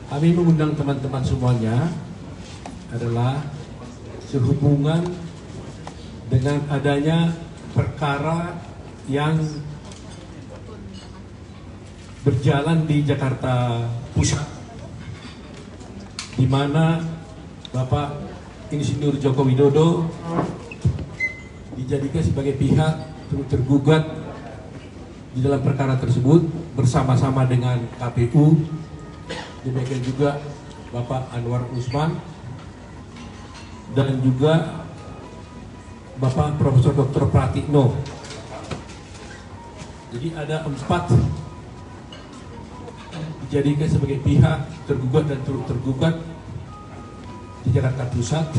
Kami mengundang teman-teman semuanya adalah sehubungan dengan adanya perkara yang berjalan di Jakarta Pusat, di mana Bapak Insinyur Joko Widodo dijadikan sebagai pihak tergugat di dalam perkara tersebut bersama-sama dengan KPU. Demikian juga Bapak Anwar Usman dan juga Bapak Profesor Dr. Pratikno. Jadi ada 4 dijadikan sebagai pihak tergugat dan turut tergugat di Jakarta Pusat,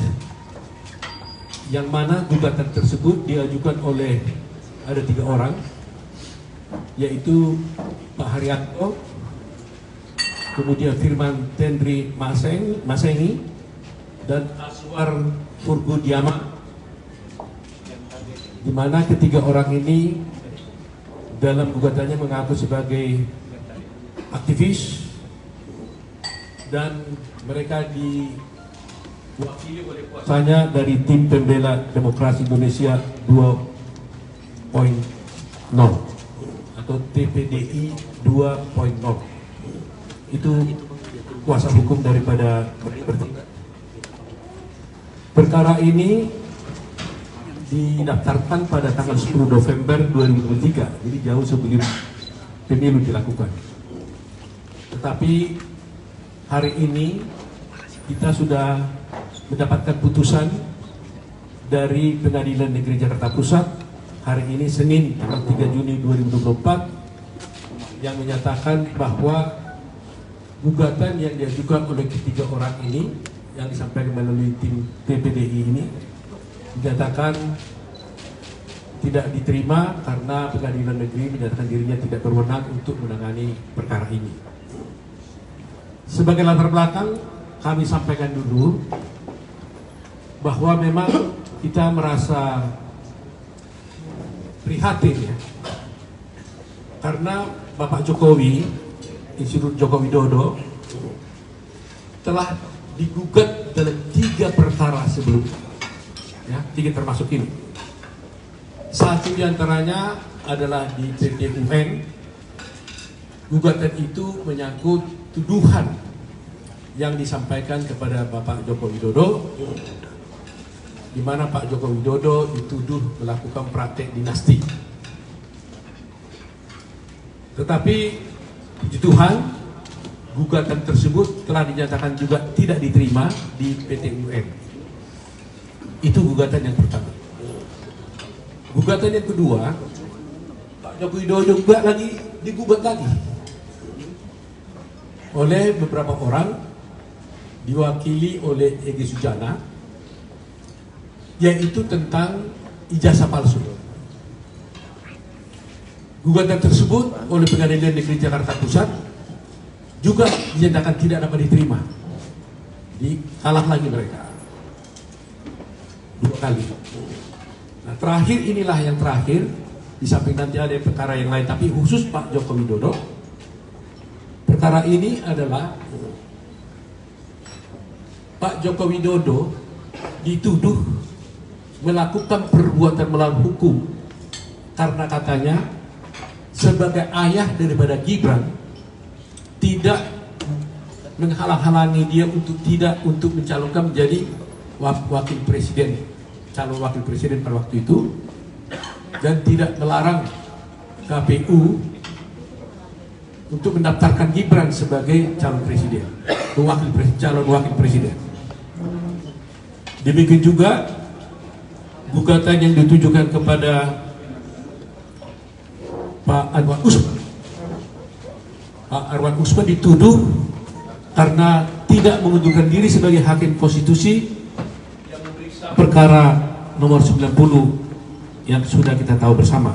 yang mana gugatan tersebut diajukan oleh ada 3 orang, yaitu Pak Haryanto, kemudian Firman Tendri Masengi, dan Aswar Furgudiama, di mana ketiga orang ini dalam gugatannya mengaku sebagai aktivis dan mereka diwakili oleh kuasanya dari tim pembela demokrasi Indonesia 2.0 atau TPDI 2.0. Itu kuasa hukum daripada bertiga. Perkara ini didaftarkan pada tanggal 10 November 2023, jadi jauh sebelum pemilu dilakukan. Tetapi hari ini kita sudah mendapatkan putusan dari Pengadilan Negeri Jakarta Pusat hari ini Senin tanggal 3 Juni 2024 yang menyatakan bahwa gugatan yang diajukan oleh ketiga orang ini yang disampaikan melalui tim TPDI ini dinyatakan tidak diterima karena Pengadilan Negeri menyatakan dirinya tidak berwenang untuk menangani perkara ini. Sebagai latar belakang, kami sampaikan dulu bahwa memang kita merasa prihatin ya, karena Bapak Jokowi, Insinyur Joko Widodo, telah digugat dalam 3 perkara sebelumnya, ya, 3 termasuk ini. Satu diantaranya adalah di PT UN. Gugatan itu menyangkut tuduhan yang disampaikan kepada Bapak Joko Widodo, di mana Pak Joko Widodo dituduh melakukan praktek dinasti. Tetapi puji Tuhan, gugatan tersebut telah dinyatakan juga tidak diterima di PT UN. Itu gugatan yang pertama. Gugatan yang kedua, Pak Joko Widodo juga digugat lagi oleh beberapa orang, diwakili oleh Egy Sujana, yaitu tentang ijazah palsu. Gugatan tersebut oleh Pengadilan Negeri Jakarta Pusat juga dinyatakan tidak dapat diterima. Kalah lagi mereka 2 kali. Nah, terakhir inilah yang terakhir, di samping nanti ada perkara yang lain, tapi khusus Pak Joko Widodo. Perkara ini adalah Pak Joko Widodo dituduh melakukan perbuatan melawan hukum karena katanya sebagai ayah daripada Gibran tidak menghalang-halangi dia untuk mencalonkan menjadi wakil presiden, calon wakil presiden pada waktu itu, dan tidak melarang KPU untuk mendaftarkan Gibran sebagai calon presiden, calon wakil presiden. Demikian juga gugatan yang ditujukan kepada Pak Anwar Usman. Pak Anwar Usman dituduh karena tidak mengundurkan diri sebagai hakim konstitusi yang memeriksa perkara nomor 90 yang sudah kita tahu bersama.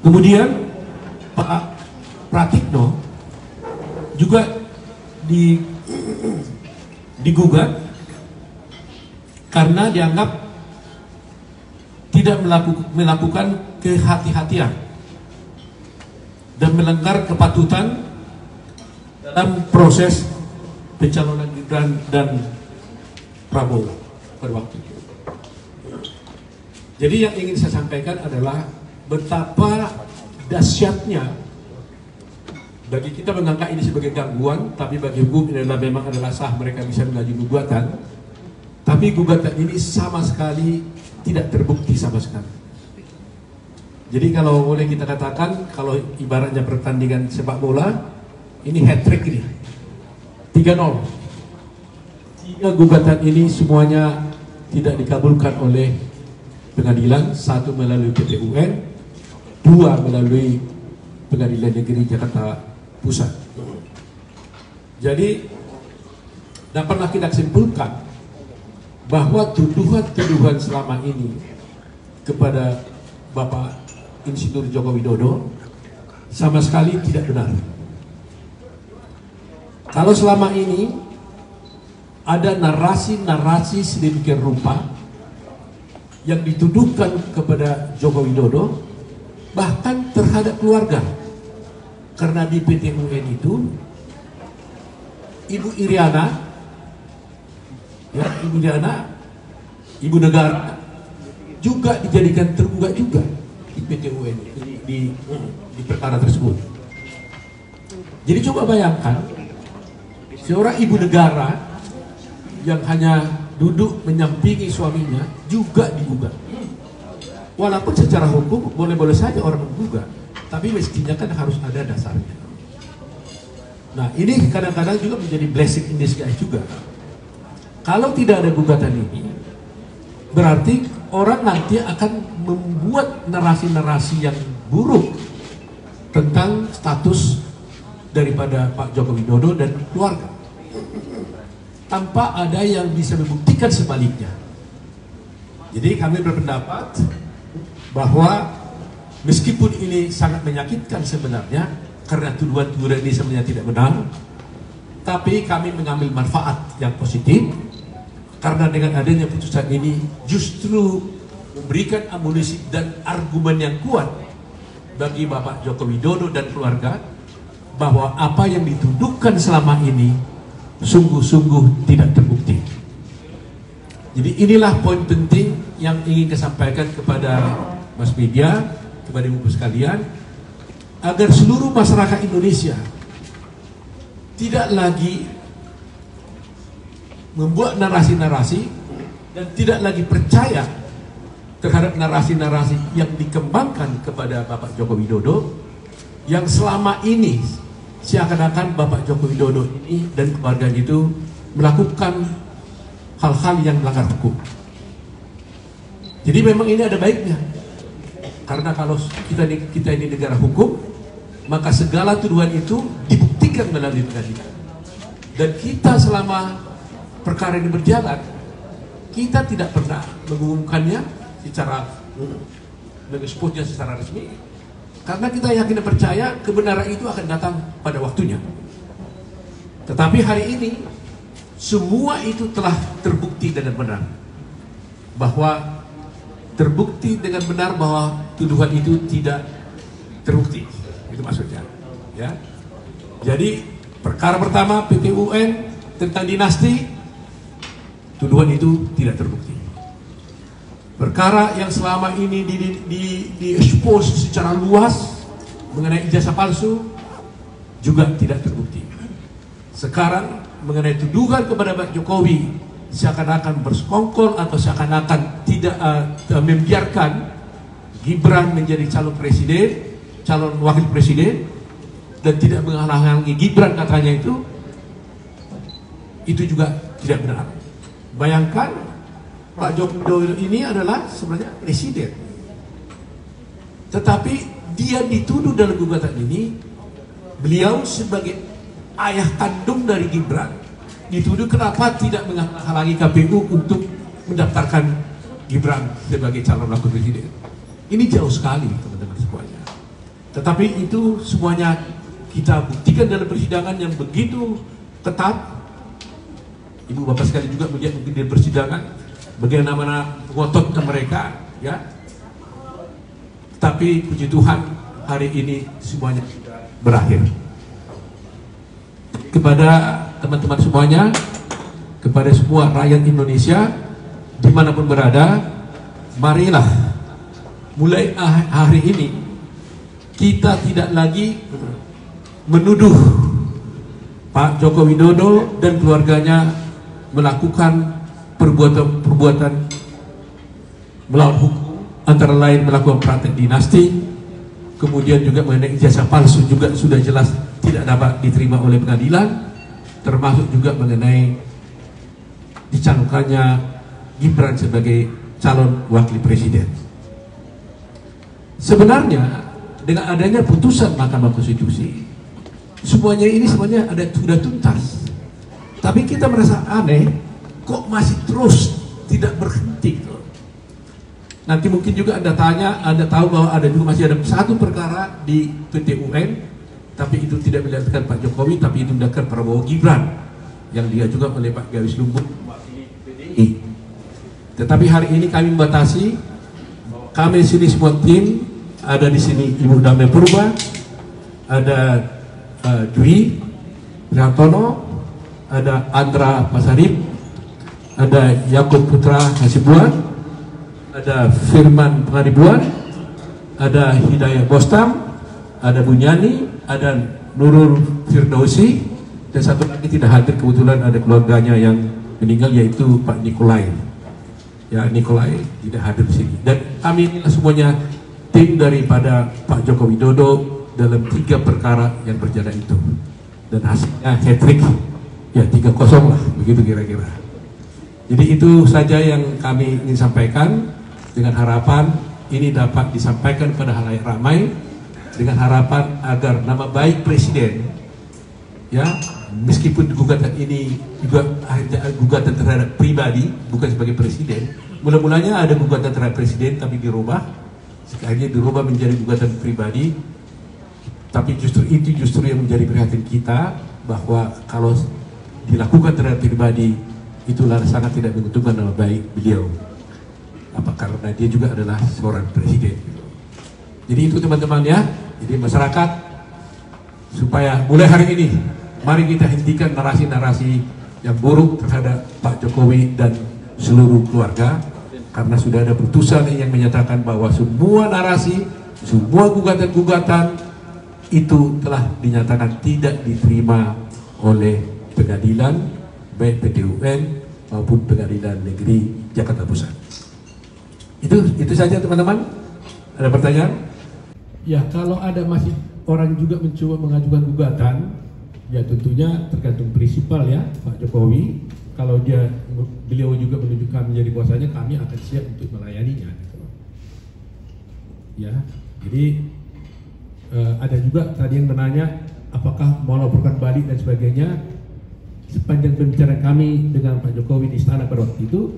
Kemudian Pak Pratikno juga digugat karena dianggap tidak melakukan kehati-hatian dan melanggar kepatutan dalam proses pencalonan Gibran dan Prabowo pada waktu itu. Jadi yang ingin saya sampaikan adalah betapa dahsyatnya bagi kita menganggap ini sebagai gangguan, tapi bagi hukum ini memang adalah sah, mereka bisa mengajukan gugatan. Tapi gugatan ini sama sekali tidak terbukti sama sekali. Jadi kalau boleh kita katakan, kalau ibaratnya pertandingan sepak bola, ini hat-trick ini, 3-0. 3 gugatan ini semuanya tidak dikabulkan oleh pengadilan, 1 melalui PT UN, 2 melalui Pengadilan Negeri Jakarta Pusat. Jadi dapatlah kita simpulkan bahwa tuduhan-tuduhan selama ini kepada Bapak Insinyur Joko Widodo sama sekali tidak benar. Kalau selama ini ada narasi-narasi sedemikian rupa yang dituduhkan kepada Joko Widodo, bahkan terhadap keluarga, karena di PT UN itu Ibu Iriana, ya, Ibu Iriana, Ibu Negara juga dijadikan tergugat juga di PT UN di perkara tersebut. Jadi coba bayangkan seorang ibu negara yang hanya duduk menyampingi suaminya juga digugat. Walaupun secara hukum boleh-boleh saja orang menggugat, tapi mestinya kan harus ada dasarnya. Nah, ini kadang-kadang juga menjadi blessing in disguise juga. Kalau tidak ada gugatan ini, berarti orang nanti akan membuat narasi-narasi yang buruk tentang status daripada Pak Joko Widodo dan keluarga, tanpa ada yang bisa membuktikan sebaliknya. Jadi kami berpendapat bahwa meskipun ini sangat menyakitkan sebenarnya, karena tuduhan-tuduhan ini sebenarnya tidak benar, tapi kami mengambil manfaat yang positif, karena dengan adanya putusan ini justru memberikan amunisi dan argumen yang kuat bagi Bapak Joko Widodo dan keluarga, bahwa apa yang dituduhkan selama ini sungguh-sungguh tidak terbukti. Jadi inilah poin penting yang ingin saya sampaikan kepada Mas media, kepada ibu sekalian, agar seluruh masyarakat Indonesia tidak lagi membuat narasi-narasi dan tidak lagi percaya terhadap narasi-narasi yang dikembangkan kepada Bapak Joko Widodo, yang selama ini seakan-akan Bapak Joko Widodo ini dan keluarganya itu melakukan hal-hal yang melanggar hukum. Jadi memang ini ada baiknya, karena kalau kita ini negara hukum, maka segala tuduhan itu dibuktikan melalui pengadilan. Dan kita selama perkara ini berjalan, kita tidak pernah mengumumkannya secara mengeksposnya secara resmi, karena kita yakin dan percaya kebenaran itu akan datang pada waktunya. Tetapi hari ini semua itu telah terbukti dengan benar, bahwa terbukti dengan benar bahwa tuduhan itu tidak terbukti. Itu maksudnya, ya. Jadi perkara pertama PT UN tentang dinasti, tuduhan itu tidak terbukti. Perkara yang selama ini di-expose secara luas mengenai ijazah palsu juga tidak terbukti. Sekarang mengenai tuduhan kepada Pak Jokowi seakan-akan bersekongkol atau seakan-akan tidak membiarkan Gibran menjadi calon presiden, calon wakil presiden, dan tidak menghalang-halangi Gibran katanya, itu juga tidak benar. Bayangkan Pak Joko Widodo ini adalah sebenarnya presiden, tetapi dia dituduh dalam gugatan ini, beliau sebagai ayah kandung dari Gibran dituduh kenapa tidak menghalangi KPU untuk mendaftarkan Gibran sebagai calon wakil presiden. Ini jauh sekali teman-teman semuanya. Tetapi itu semuanya kita buktikan dalam persidangan yang begitu ketat. Ibu bapak sekali juga melihat mungkin di persidangan bagaimana ngototnya mereka, ya. Tapi puji Tuhan hari ini semuanya berakhir. kepada teman-teman semuanya, kepada semua rakyat Indonesia dimanapun berada, marilah mulai hari ini kita tidak lagi menuduh Pak Joko Widodo dan keluarganya melakukan perbuatan-perbuatan melawan hukum, antara lain melakukan praktek dinasti, kemudian juga mengenai ijazah palsu juga sudah jelas tidak dapat diterima oleh pengadilan, termasuk juga mengenai dicalonkannya Gibran sebagai calon wakil presiden. Sebenarnya dengan adanya putusan Mahkamah Konstitusi, semuanya ini sebenarnya sudah tuntas. Tapi kita merasa aneh, kok masih terus tidak berhenti. Nanti mungkin juga Anda tanya, Anda tahu bahwa masih ada satu perkara di PT UN, tapi itu tidak melibatkan Pak Jokowi, tapi itu melibatkan Prabowo Gibran yang diajukan oleh Pak Gawis Lumbung mewakili PDI. Tetapi hari ini kami membatasi, kami di sini semua tim, ada di sini Ibu Damai Purba, ada Dwi Prihantono, ada Andra Pasarip, ada Yakub Putra Hasibuan, ada Firman Pengaribuan, ada Hidayah Bostam, ada Bunyani, ada Nurul Firdausi, dan satu lagi tidak hadir kebetulan ada keluarganya yang meninggal yaitu Pak Nikolai. Ya, Nikolai tidak hadir di sini. Dan kami inilah semuanya tim daripada Pak Joko Widodo dalam 3 perkara yang berjalan itu. Dan hasilnya hat-trick, ya 3-0 lah, begitu kira-kira. Jadi itu saja yang kami ingin sampaikan, dengan harapan ini dapat disampaikan pada halayak ramai, dengan harapan agar nama baik presiden, ya meskipun gugatan ini juga gugatan terhadap pribadi, bukan sebagai presiden. Mula-mulanya ada gugatan terhadap presiden tapi dirubah, sekarang dirubah menjadi gugatan pribadi. Tapi justru yang menjadi perhatian kita, bahwa kalau dilakukan terhadap pribadi itulah sangat tidak menguntungkan nama baik beliau. Apa karena dia juga adalah seorang presiden. Jadi itu teman-teman ya. Jadi masyarakat supaya mulai hari ini mari kita hentikan narasi-narasi yang buruk terhadap Pak Jokowi dan seluruh keluarga, karena sudah ada putusan yang menyatakan bahwa semua narasi, semua gugatan-gugatan itu telah dinyatakan tidak diterima oleh pengadilan baik PT UN maupun Pengadilan Negeri Jakarta Pusat. Itu saja teman-teman. Ada pertanyaan? Ya, kalau ada masih orang juga mencoba mengajukan gugatan, ya tentunya tergantung prinsipal ya Pak Jokowi. Kalau beliau juga menunjukkan menjadi kuasanya, kami akan siap untuk melayaninya. Ya, jadi ada juga tadi yang menanya apakah mau laporkan balik dan sebagainya. Sepanjang pembicaraan kami dengan Pak Jokowi di istana pada waktu itu,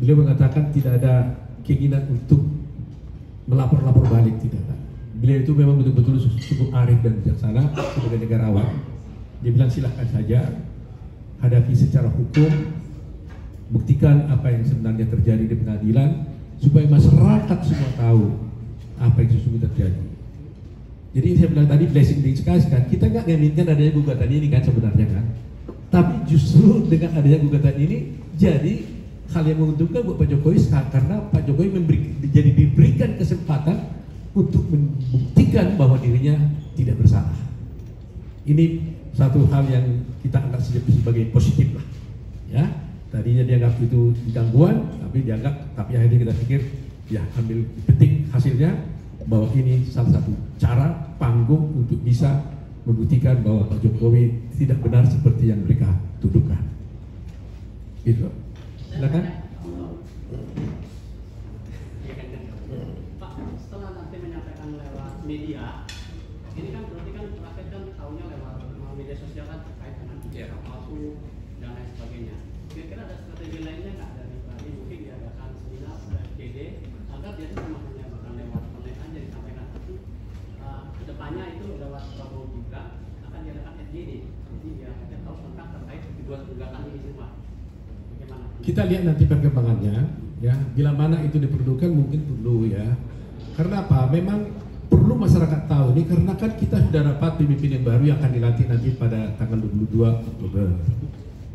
beliau mengatakan tidak ada keinginan untuk melapor-lapor balik, tidak ada. Beliau itu memang betul-betul cukup arif dan bijaksana sebagai negarawan. Dia bilang silahkan saja, hadapi secara hukum, buktikan apa yang sebenarnya terjadi di pengadilan, supaya masyarakat semua tahu apa yang sesungguhnya terjadi. Jadi saya bilang tadi blessing in disguise kan, kita nggak menginginkan adanya gugatan ini kan sebenarnya kan, tapi justru dengan adanya gugatan ini jadi hal yang menguntungkan buat Pak Jokowi, karena Pak Jokowi diberikan kesempatan untuk membuktikan bahwa dirinya tidak bersalah. Ini satu hal yang kita anggap sebagai positif lah. Ya, tadinya dianggap itu gangguan, tapi akhirnya kita pikir ya ambil petik hasilnya bahwa ini salah satu cara panggung untuk bisa membuktikan bahwa Pak Jokowi tidak benar seperti yang mereka tuduhkan. Gitu. Silakan. Pak, setelah nanti menyampaikan lewat media, ini kan berarti kan rakyat kan tahunya lewat media sosial kan terkait dengan ijazah palsu dan lain sebagainya. Kira-kira ada strategi lainnya nggak dari tadi mungkin diadakan seminar FGD agar biasanya semuanya bahkan lewat online aja disampaikan, tapi kedepannya itu lewat Prabowo juga akan diadakan FGD, jadi biar rakyat tahu tentang terkait kedua gugatan ini semua. Kita lihat nanti perkembangannya, ya. Bila mana itu diperlukan mungkin perlu ya. Karena apa? Memang perlu masyarakat tahu ini karena kan kita sudah dapat pemimpin yang baru yang akan dilantik nanti pada tanggal 22 Oktober.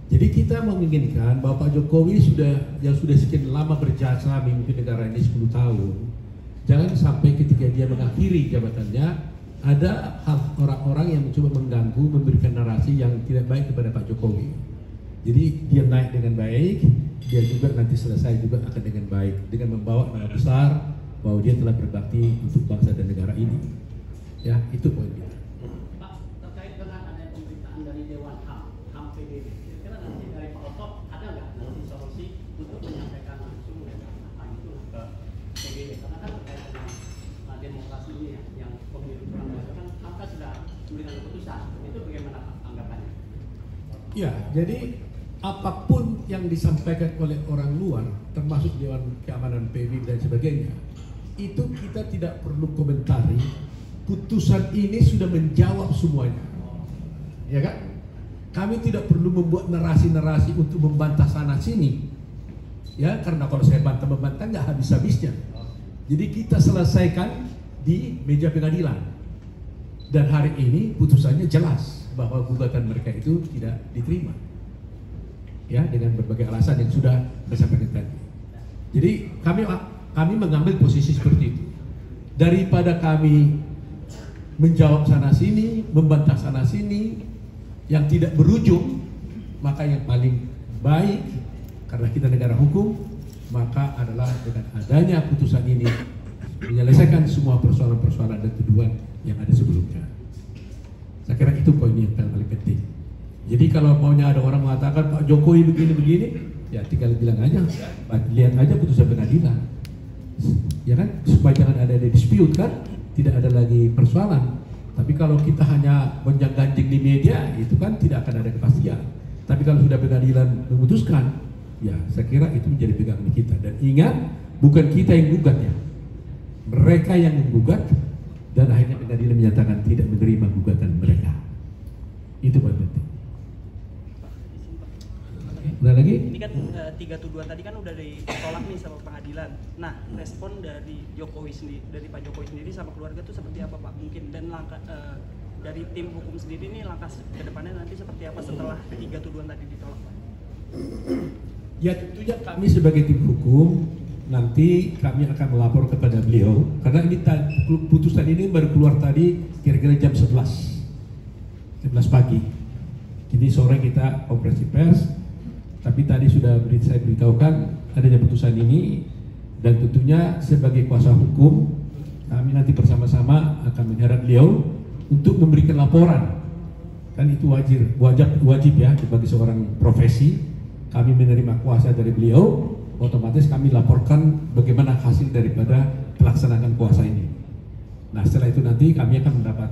Jadi kita menginginkan bahwa Pak Jokowi yang sudah sekian lama berjasa memimpin negara ini 10 tahun, jangan sampai ketika dia mengakhiri jabatannya ada orang-orang yang mencoba mengganggu, memberikan narasi yang tidak baik kepada Pak Jokowi. Jadi dia naik dengan baik, dia juga nanti selesai juga akan dengan baik dengan membawa nama besar bahwa dia telah berbakti untuk bangsa dan negara ini. Ya, itu poinnya. Pak, terkait dengan adanya pemberitaan dari Dewan HAM PBB, kira-kira nanti dari Pak Oto ada nggak nanti solusi untuk menyampaikan langsung apa itu ke PBB? Karena kan terkait dengan demokrasi ini ya, yang pemilu kurang kan maka sudah memberikan keputusan. Itu bagaimana Pak anggapannya? Ya, jadi apapun yang disampaikan oleh orang luar, termasuk Dewan Keamanan PBB dan sebagainya, itu kita tidak perlu komentari. Putusan ini sudah menjawab semuanya, ya kan? Kami tidak perlu membuat narasi-narasi untuk membantah sana sini, ya, karena kalau saya bantah-membantah nggak habis-habisnya. Jadi kita selesaikan di meja pengadilan, dan hari ini putusannya jelas bahwa gugatan mereka itu tidak diterima, ya, dengan berbagai alasan yang sudah disampaikan tadi. Jadi kami mengambil posisi seperti itu. Daripada kami menjawab sana sini, membantah sana sini, yang tidak berujung, maka yang paling baik karena kita negara hukum, maka adalah dengan adanya putusan ini menyelesaikan semua persoalan-persoalan dan tuduhan yang ada sebelumnya. Saya kira itu poin yang paling penting. Jadi kalau maunya ada orang mengatakan Pak Jokowi begini-begini, ya tinggal bilang aja, lihat aja putusan pengadilan, ya kan, supaya jangan ada dispute kan, tidak ada lagi persoalan. Tapi kalau kita hanya gonjang-ganjing di media, itu kan tidak akan ada kepastian. Tapi kalau sudah pengadilan memutuskan, ya saya kira itu menjadi pegangan kita. Dan ingat, bukan kita yang gugat ya, mereka yang menggugat, dan akhirnya pengadilan menyatakan tidak menerima gugatan mereka. Itu poin penting. Udah lagi? Ini kan 3 tuduhan tadi kan udah ditolak nih sama pengadilan. Nah, respon dari Jokowi sendiri, dari Pak Jokowi sendiri sama keluarga itu seperti apa Pak? Mungkin dan langkah dari tim hukum sendiri ini langkah ke depannya nanti seperti apa setelah 3 tuduhan tadi ditolak Pak? Ya tentunya kami sebagai tim hukum nanti kami akan melapor kepada beliau karena ini putusan ini baru keluar tadi kira-kira jam 11 pagi. Jadi sore kita konferensi pers. Tapi tadi sudah saya beritahukan adanya putusan ini, dan tentunya sebagai kuasa hukum kami nanti bersama-sama akan menghadap beliau untuk memberikan laporan. Kan itu wajib ya sebagai seorang profesi. Kami menerima kuasa dari beliau, otomatis kami laporkan bagaimana hasil daripada pelaksanaan kuasa ini. Nah setelah itu nanti kami akan mendapat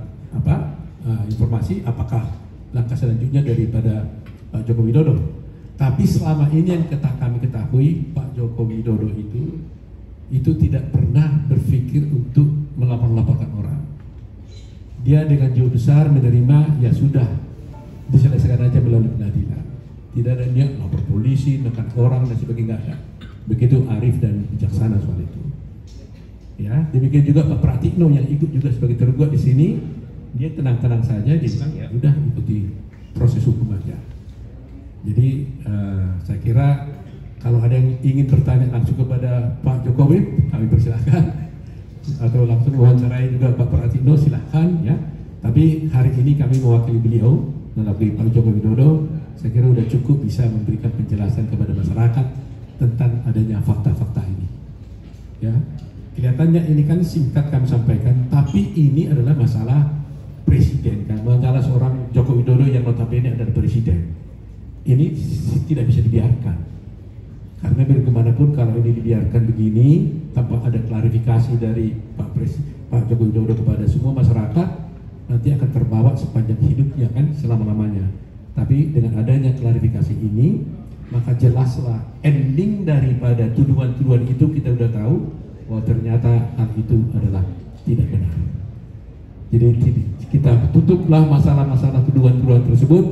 informasi apakah langkah selanjutnya daripada Pak Joko Widodo. Tapi selama ini yang kami ketahui, Pak Joko Widodo itu tidak pernah berpikir untuk melapor-laporkan orang. Dia dengan jiwa besar menerima, ya sudah, diselesaikan aja melalui pengadilan. Tidak ada dia lapor polisi, menekan orang dan sebagainya, nggak ada. Begitu arif dan bijaksana soal itu. Ya, demikian juga Pak Pratikno yang ikut juga sebagai tergugat di sini, dia tenang-tenang saja, dia bilang ya udah ikuti proses hukum aja. Jadi saya kira kalau ada yang ingin bertanya langsung kepada Pak Jokowi, kami persilahkan, atau langsung wawancarai juga Pak Pratikno, silahkan ya. Tapi hari ini kami mewakili beliau melalui Pak Joko Widodo. Saya kira sudah cukup bisa memberikan penjelasan kepada masyarakat tentang adanya fakta-fakta ini. Ya, kelihatannya ini kan singkat kami sampaikan, tapi ini adalah masalah presiden kan, masalah seorang Joko Widodo yang notabene adalah presiden. Ini tidak bisa dibiarkan, karena bagaimanapun kalau ini dibiarkan begini tanpa ada klarifikasi dari Pak Joko Widodo kepada semua masyarakat, nanti akan terbawa sepanjang hidupnya kan, selama-lamanya. Tapi dengan adanya klarifikasi ini, maka jelaslah ending daripada tuduhan-tuduhan itu kita sudah tahu bahwa ternyata hal itu adalah tidak benar. Jadi kita tutuplah masalah-masalah tuduhan-tuduhan tersebut.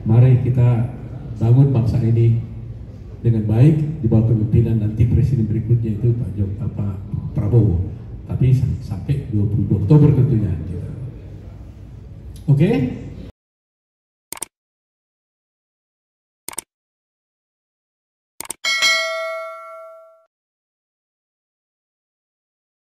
Mari kita bangun bangsa ini dengan baik di bawah kepemimpinan nanti presiden berikutnya itu Pak Prabowo. tapi sampai 22 Oktober tentunya. Oke?